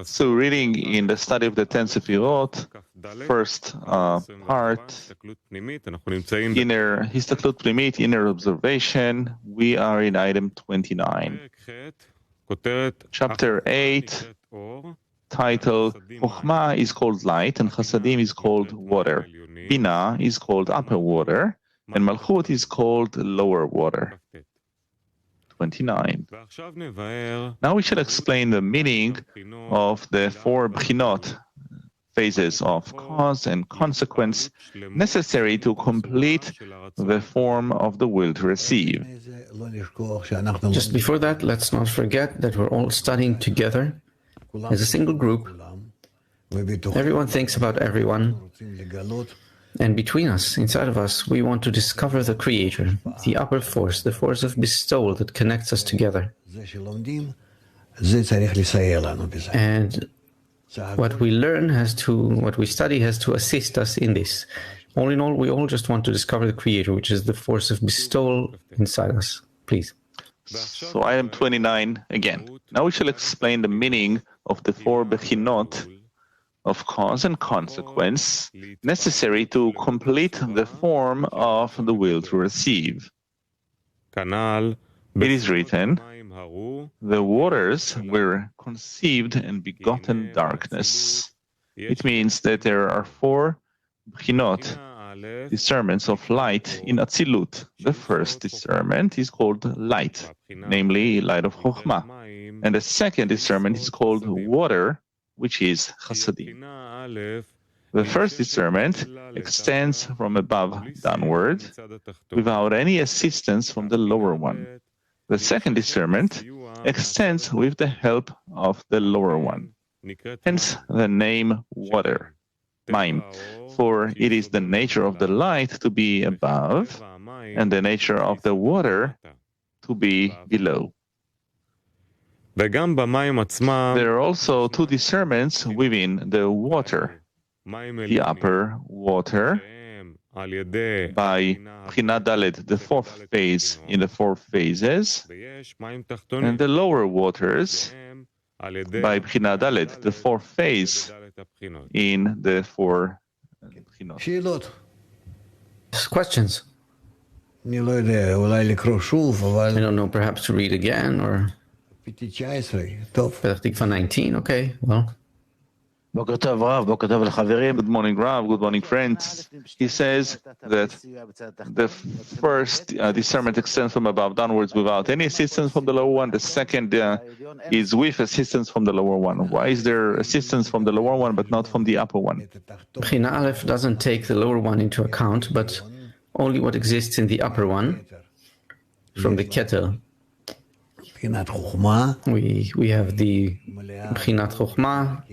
So reading in the study of the 10 Sefirot, first part, inner Histaklut Primit, inner observation, we are in item 29. Chapter 8, title, Chokhmah is called light and Chasadim is called water. Bina is called upper water and Malchut is called lower water. 29. Now we shall explain the meaning of the four bchinot, phases of cause and consequence, necessary to complete the form of the will to receive. Just before that, let's not forget that we're all studying together as a single group. Everyone thinks about everyone. And between us, inside of us, we want to discover the Creator, the upper force, the force of bestowal that connects us together. And what we learn what we study has to assist us in this. All in all, we all just want to discover the Creator, which is the force of bestowal inside us. Please. So item 29 again. Now we shall explain the meaning of the four bechinot of cause and consequence necessary to complete the form of the will to receive. It is written, the waters were conceived and begotten darkness. It means that there are four bechinot, discernments of light in Atzilut. The first discernment is called light, namely light of Chokhmah. And the second discernment is called water, which is Chasadim. The first discernment extends from above downward without any assistance from the lower one. The second discernment extends with the help of the lower one. Hence the name water, Maim, for it is the nature of the light to be above and the nature of the water to be below. There are also two discernments within the water. The upper water, by Bchinat Dalet, the fourth phase in the four phases, and the lower waters, by Bchinat Dalet, the fourth phase in the four bchinot. Questions? I don't know, perhaps to read again, or... Perspective 19, okay, well. Good morning, Rav. Good morning, friends. He says that the first discernment extends from above downwards without any assistance from the lower one. The second is with assistance from the lower one. Why is there assistance from the lower one but not from the upper one? Bchinat Aleph doesn't take the lower one into account, but only what exists in the upper one, from the Keter. We have the Bchinat Chokhmah,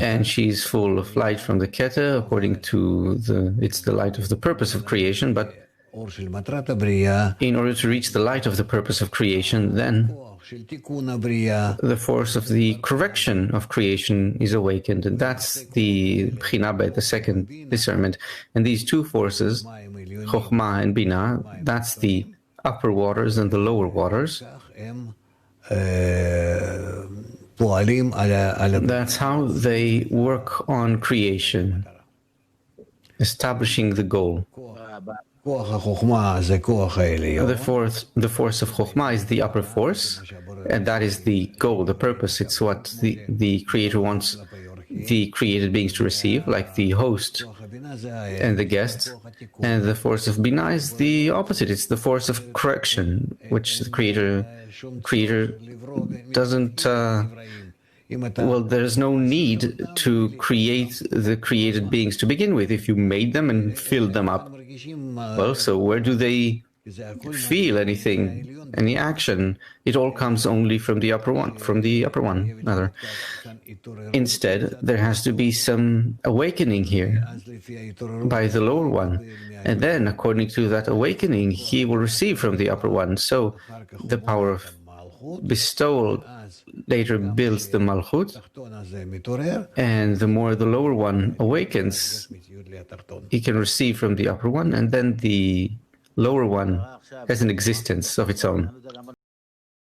and she's full of light from the Keter, according to it's the light of the purpose of creation, but in order to reach the light of the purpose of creation, then the force of the correction of creation is awakened, and that's the Bchinat Bet, the second discernment. And these two forces, Chokhmah and Bina, that's the upper waters and the lower waters. That's how they work on creation, establishing the goal. The force of Chokhmah is the upper force, and that is the goal, the purpose. It's what the Creator wants the created beings to receive, like the host and the guests. And the force of Bina is the opposite. It's the force of correction, which the Creator doesn't... well, there's no need to create the created beings to begin with. If you made them and filled them up, well, so where do they feel anything, any action? It all comes only from the upper one, rather. Instead, there has to be some awakening here by the lower one. And then, according to that awakening, he will receive from the upper one. So the power of bestowal later builds the Malchut, and the more the lower one awakens, he can receive from the upper one, and then the lower one has an existence of its own.